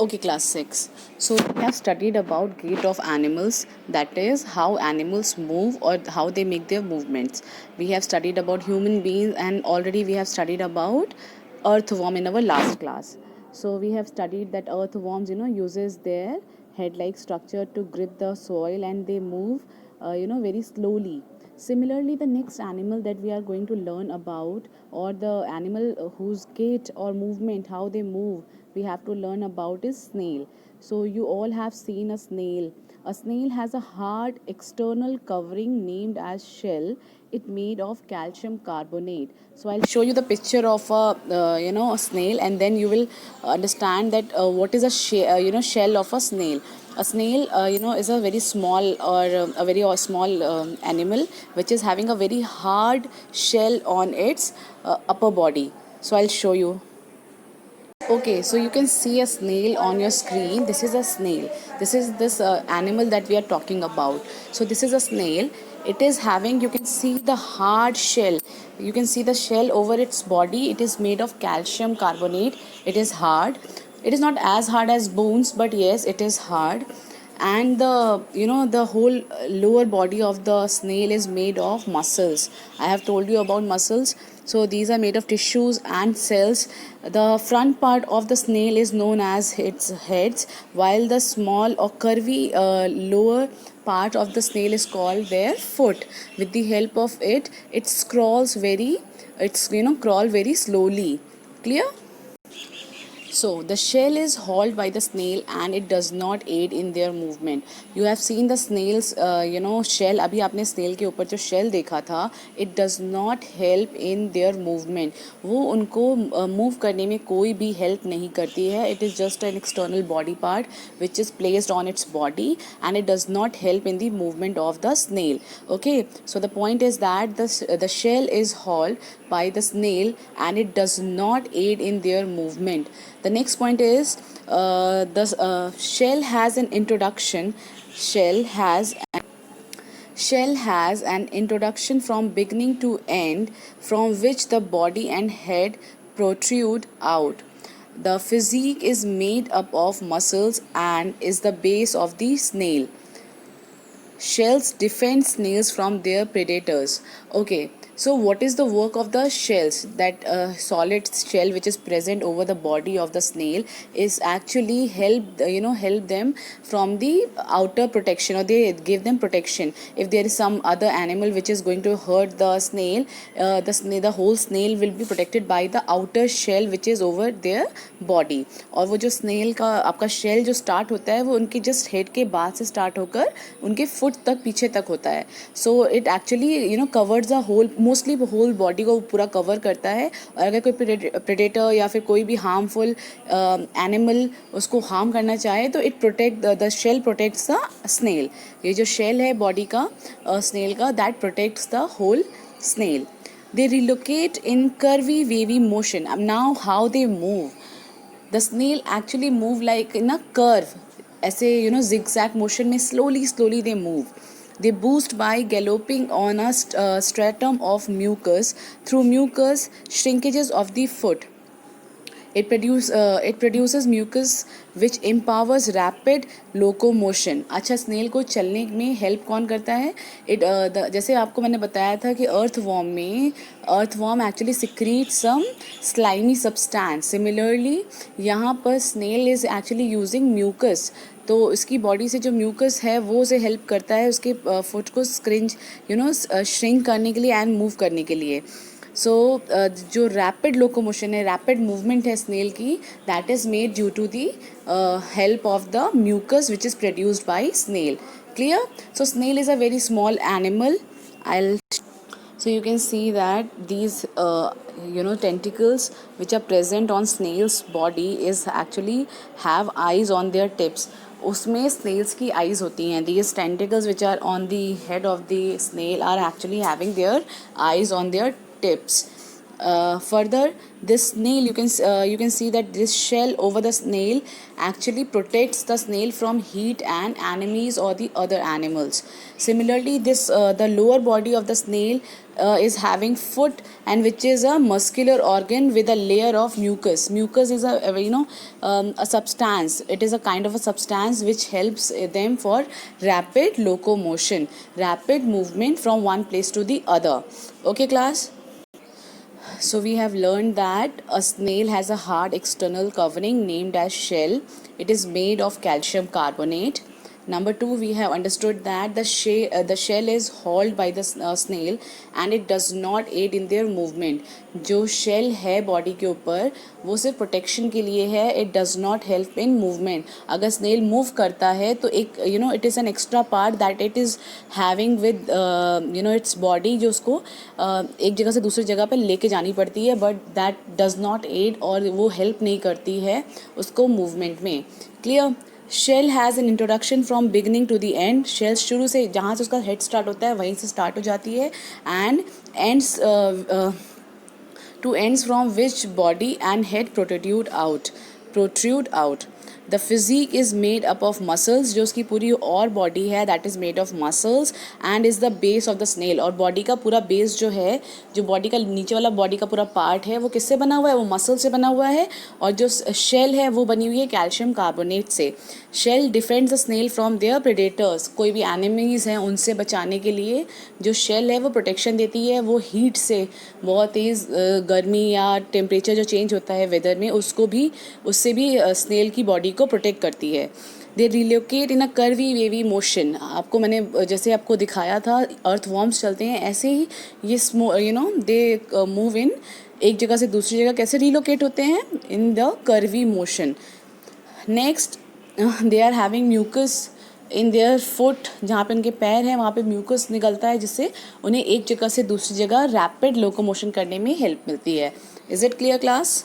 Okay, class 6. So we have studied about gait of animals, that is how animals move or how they make their movements. We have studied about human beings, and already we have studied about earthworm in our last class. So we have studied that earthworms, uses their head-like structure to grip the soil, and they move, very slowly. Similarly, the next animal that we are going to learn about, or the animal whose gait or movement, how they move, we have to learn about is snail. So you all have seen a snail. A snail has a hard external covering named as shell. It made of calcium carbonate. So I'll show you the picture of a snail, and then you will understand that what is a shell of a snail. A snail, is a very small or a very small animal which is having a very hard shell on its upper body. So I'll show you. Okay, so you can see a snail on your screen. This is a snail. This is this animal that we are talking about. So this is a snail. It is having, you can see the hard shell. You can see the shell over its body. It is made of calcium carbonate. It is hard. It is not as hard as bones, but yes, it is hard. And the whole lower body of the snail is made of muscles. I have told you about muscles. So these are made of tissues and cells. The front part of the snail is known as its heads, while the small or curvy lower part of the snail is called their foot. With the help of it crawl very slowly. Clear? So the shell is hauled by the snail and it does not aid in their movement. You have seen the snail's shell. अभी आपने snail के ऊपर जो shell देखा था, it does not help in their movement. वो उनको move करने में कोई भी help नहीं करती है. It is just an external body part which is placed on its body, and it does not help in the movement of the snail. Okay, so the point is that the shell is hauled by the snail and it does not aid in their movement. The next point is the shell has an introduction. Shell has an introduction from beginning to end, from which the body and head protrude out. The physique is made up of muscles and is the base of the snail. Shells defend snails from their predators. Okay, so what is the work of the shells? That solid shell which is present over the body of the snail is actually help them from the outer protection, or they give them protection. If there is some other animal which is going to hurt the snail, the whole snail will be protected by the outer shell which is over their body. और वो जो snail का आपका shell जो start होता है वो उनके just head के बाद से start होकर उनके foot तक पीछे तक होता है. So it actually covers the whole, mostly whole body को पूरा cover करता है. और अगर कोई predator या फिर कोई भी harmful animal उसको harm करना चाहे तो the shell protects the snail. ये जो shell है body का snail का, that protects the whole snail. They relocate in curvy wavy motion. Now how they move? The snail actually move like in a curve. ऐसे zigzag motion में slowly they move. They boost by galloping on a stratum of mucus. Through mucus, shrinkages of the foot. It produces mucus which empowers rapid locomotion. अच्छा, snail को चलने में help कौन करता है? जैसे आपको मैंने बताया था कि earthworm actually secrete some slimy substance. Similarly यहाँ पर snail is actually using mucus. तो इसकी बॉडी से जो म्यूकस है वो उसे हेल्प करता है उसके फुट को श्रिंक करने के लिए एंड मूव करने के लिए. सो जो रैपिड लोकोमोशन है, रैपिड मूवमेंट है स्नेल की, that is made due to the help of the mucus which is produced by snail. Clear? So snail is a very small animal. So you can see that these tentacles which are present on snail's body is actually have eyes on their tips. उसमें snails की eyes होती हैं. These tentacles which are on the head of the snail are actually having their eyes on their tips. Further, this snail, you can see that this shell over the snail actually protects the snail from heat and enemies or the other animals. Similarly, this the lower body of the snail is having foot, and which is a muscular organ with a layer of mucus. Mucus is a substance. It is a kind of a substance which helps them for rapid locomotion, rapid movement from one place to the other. Okay, class. So we have learned that a snail has a hard external covering named as shell. It is made of calcium carbonate. Number two, we have understood that the shell is hauled by the snail and it does not aid in their movement. जो shell है body के ऊपर वो सिर्फ protection के लिए है. It does not help in movement. अगर snail move करता है तो एक it is an extra part that it is having with its body, जो उसको एक जगह से दूसरी जगह पे लेके जानी पड़ती है, but that does not aid और वो help नहीं करती है उसको movement में. Clear? Shell has an introduction from beginning to the end. Shell शुरू से जहाँ से उसका हेड स्टार्ट होता है वहीं से स्टार्ट हो जाती है, and ends to ends from which body and head protrude out. The physic is made up of muscles. जो उसकी पूरी और बॉडी है that is made of muscles and is the base of the snail. और body का पूरा base जो है, जो बॉडी का नीचे वाला बॉडी का पूरा पार्ट है, वो किससे बना हुआ है? वो मसल से बना हुआ है. और जो शेल है वो बनी हुई है कैल्शियम कार्बोनेट से. Shell defends the snail from their predators. कोई भी एनिमीज़ हैं उनसे बचाने के लिए जो शेल है वो प्रोटेक्शन देती है. वो हीट से, बहुत तेज़ गर्मी या टेम्परेचर जो चेंज होता है वेदर में, उससे भी स्नेल की बॉडी को प्रोटेक्ट करती है. They relocate in a curvy wavy motion. आपको मैंने जैसे आपको दिखाया था अर्थवॉर्म्स चलते हैं, ऐसे ही ये दे मूव इन, एक जगह से दूसरी जगह कैसे रिलोकेट होते हैं? In the curvy motion. Next, they are having mucus in their foot. जहाँ पे उनके पैर हैं वहाँ पे म्यूकस निकलता है, जिससे उन्हें एक जगह से दूसरी जगह रैपिड लोकोमोशन करने में हेल्प मिलती है. Is it clear class?